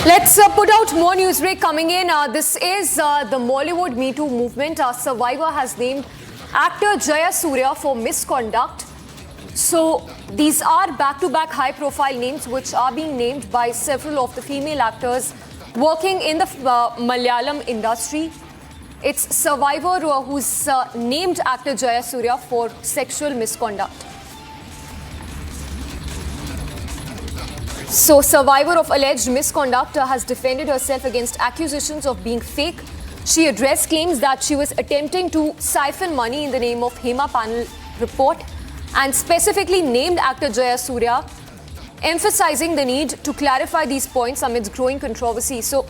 Let's put out more news break coming in. This is the Mollywood Me Too movement. Survivor has named actor Jaya Surya for misconduct. So these are back-to-back high-profile names which are being named by several of the female actors working in the Malayalam industry. It's Survivor who's named actor Jaya Surya for sexual misconduct. So, Survivor of alleged misconduct has defended herself against accusations of being fake. She addressed claims that she was attempting to siphon money in the name of HEMA panel report and specifically named actor Jaya Surya, emphasizing the need to clarify these points amidst growing controversy. So,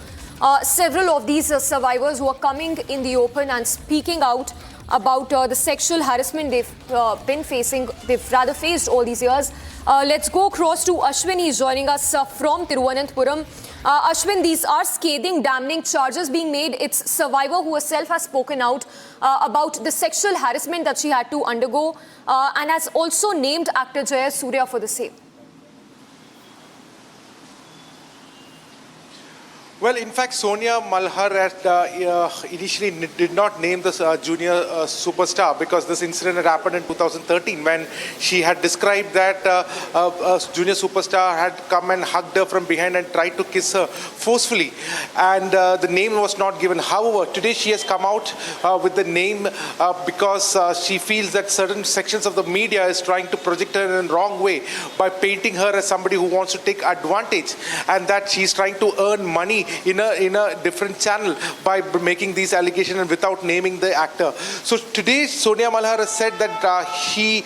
several of these survivors who are coming in the open and speaking out about the sexual harassment they've been facing, they've rather faced all these years. Let's go across to Ashwin. He's joining us from Thiruvananthapuram. Ashwin, these are scathing, damning charges being made. It's Survivor who herself has spoken out about the sexual harassment that she had to undergo and has also named actor Jaya Surya for the same. Well, in fact, Sonia Malhar initially did not name the junior superstar because this incident had happened in 2013 when she had described that a junior superstar had come and hugged her from behind and tried to kiss her forcefully. And the name was not given. However, today she has come out with the name because she feels that certain sections of the media is trying to project her in the wrong way by painting her as somebody who wants to take advantage and that she's trying to earn money in a different channel by making these allegations and without naming the actor. So today Sonia Malhar has said that she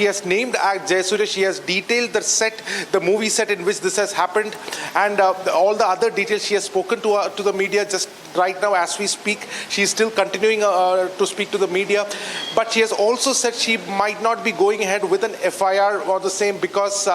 has named Jaya Surya. She has detailed the movie set in which this has happened, and all the other details she has spoken to the media just right now as we speak. She is still continuing to speak to the media, but she has also said she might not be going ahead with an FIR or the same because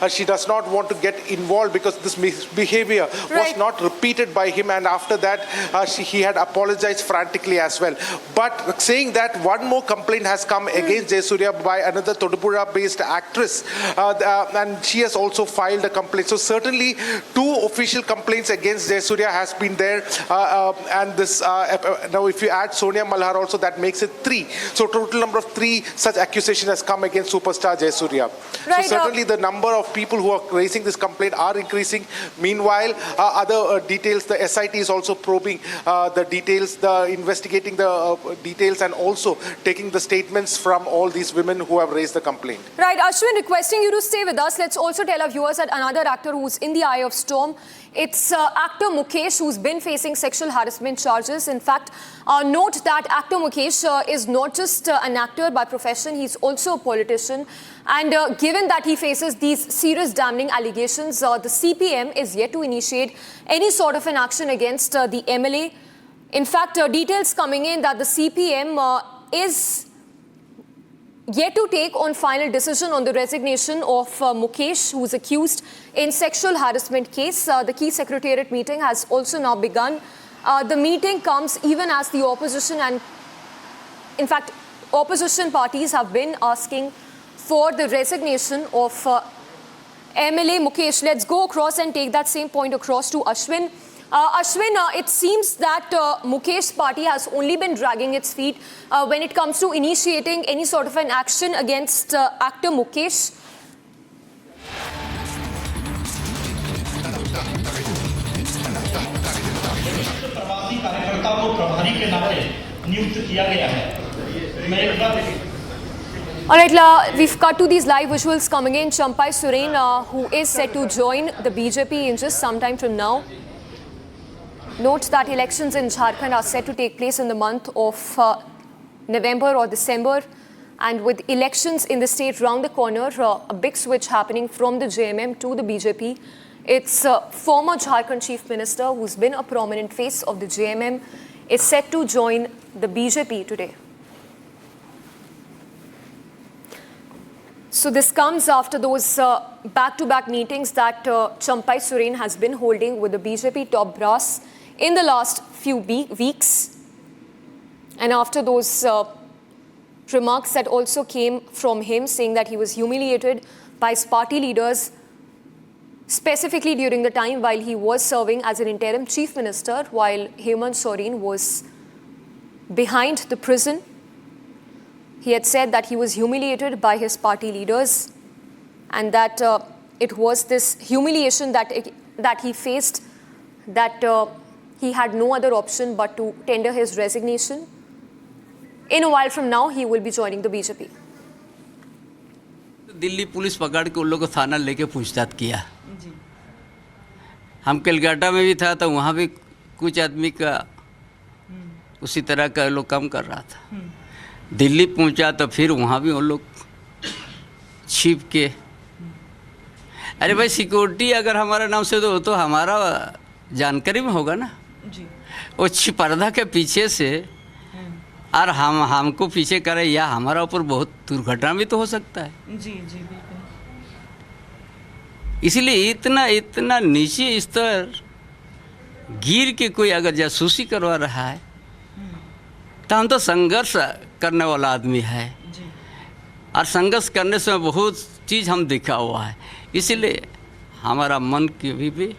she does not want to get involved because this behavior was not repeated by him, and after that he had apologized frantically as well. But saying that one more complaint has come against Jaya Surya by another Todupuzha-based actress, and she has also filed a complaint. So certainly two official complaints against Jaya Surya has been there, and this now if you add Sonia Malhar also, that makes it 3. So total number of 3 such accusations has come against superstar Jaya Surya. Right, so certainly the number of people who are raising this complaint are increasing. Meanwhile, other details, the SIT is also probing the details, investigating the details, and also taking the statements from all these women who have raised the complaint. Right, Ashwin, requesting you to stay with us. Let's also tell our viewers that another actor who's in the eye of storm, it's actor Mukesh, who's been facing sexual harassment charges. In fact, note that actor Mukesh is not just an actor by profession, he's also a politician. And given that he faces these serious damning allegations, the CPM is yet to initiate any sort of an action against the MLA. In fact, details coming in that the CPM is yet to take on final decision on the resignation of Mukesh, who is accused in sexual harassment case. The key secretariat meeting has also now begun. The meeting comes even as the opposition and, in fact, opposition parties have been asking for the resignation of MLA Mukesh. Let's go across and take that same point across to Ashwin. Ashwin, it seems that Mukesh's party has only been dragging its feet when it comes to initiating any sort of an action against actor Mukesh. प्रवासी कार्यकर्ता को प्रभारी के नाते नियुक्त किया गया है। मैं एक बार All right, we've cut to these live visuals coming in. Champai Soren, who is set to join the BJP in just some time from now. Note that elections in Jharkhand are set to take place in the month of November or December. And with elections in the state round the corner, a big switch happening from the JMM to the BJP. It's former Jharkhand Chief Minister, who's been a prominent face of the JMM, is set to join the BJP today. So this comes after those back-to-back meetings that Champai Soren has been holding with the BJP top brass in the last few weeks. And after those remarks that also came from him saying that he was humiliated by his party leaders specifically during the time while he was serving as an interim chief minister, while Hemant Soren was behind the prison. He had said that he was humiliated by his party leaders and that it was this humiliation that he faced, that he had no other option but to tender his resignation. In a while from now, he will be joining the BJP. Delhi police पकड़ के उन लोगों को थाना लेके पूछताछ किया। हम कलकत्ता में भी था तो वहाँ भी कुछ आदमी का उसी तरह का लोग काम कर रहा था। दिल्ली पहुँचा तो फिर वहाँ भी उन लोग छिप के, अरे भाई सिक्योरिटी अगर हमारा नाम से दो तो हमारा जानकारी में होगा ना जी। वो पर्दा के पीछे से और हमको पीछे करे या हमारा ऊपर बहुत दुर्घटना भी तो हो सकता है जी जी बिल्कुल। इसलिए इतना नीचे स्तर गिर के कोई अगर जासूसी करवा रहा है तो हम तो संघर्ष करने वाला आदमी है जी। और संघर्ष करने से बहुत चीज़ हम देखा हुआ है, इसलिए हमारा मन कभी भी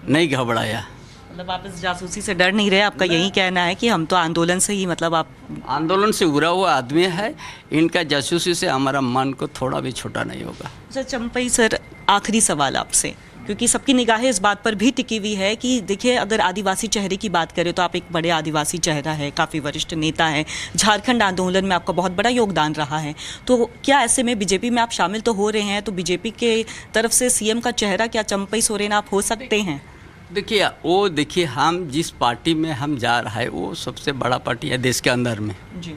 नहीं घबराया। मतलब आप इस जासूसी से डर नहीं रहे, आपका यही कहना है कि हम तो आंदोलन से ही, मतलब आप आंदोलन से उभरा हुआ आदमी है, इनका जासूसी से हमारा मन को थोड़ा भी छोटा नहीं होगा। अच्छा चंपई सर, आखिरी सवाल आपसे, क्योंकि सबकी निगाहें इस बात पर भी टिकी हुई है कि देखिए अगर आदिवासी चेहरे की बात करें तो आप एक बड़े आदिवासी चेहरा है, काफ़ी वरिष्ठ नेता हैं, झारखंड आंदोलन में आपका बहुत बड़ा योगदान रहा है, तो क्या ऐसे में बीजेपी में आप शामिल तो हो रहे हैं, तो बीजेपी के तरफ से सीएम का चेहरा क्या चंपई सोरेन आप हो सकते हैं? देखिए हम जिस पार्टी में हम जा रहा है वो सबसे बड़ा पार्टी है देश के अंदर में जी।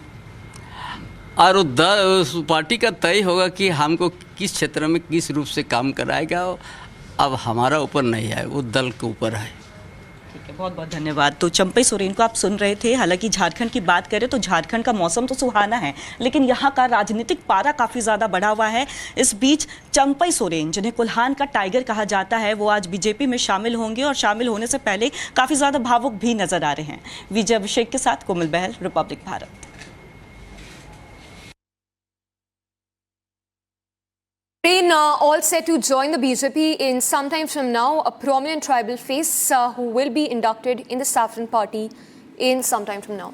और उस पार्टी का तय होगा कि हमको किस क्षेत्र में किस रूप से काम कराएगा, अब हमारा ऊपर नहीं है, वो दल के ऊपर है। ठीक है, बहुत बहुत धन्यवाद। तो चंपई सोरेन को आप सुन रहे थे। हालांकि झारखंड की बात करें तो झारखंड का मौसम तो सुहाना है, लेकिन यहाँ का राजनीतिक पारा काफ़ी ज़्यादा बढ़ा हुआ है। इस बीच चंपई सोरेन, जिन्हें कुल्हान का टाइगर कहा जाता है, वो आज बीजेपी में शामिल होंगे और शामिल होने से पहले काफ़ी ज़्यादा भावुक भी नजर आ रहे हैं। विजय अभिषेक के साथ Komal Bahal, Republic Bharat. All set to join the BJP in some time from now, a prominent tribal face who will be inducted in the Saffron Party in some time from now.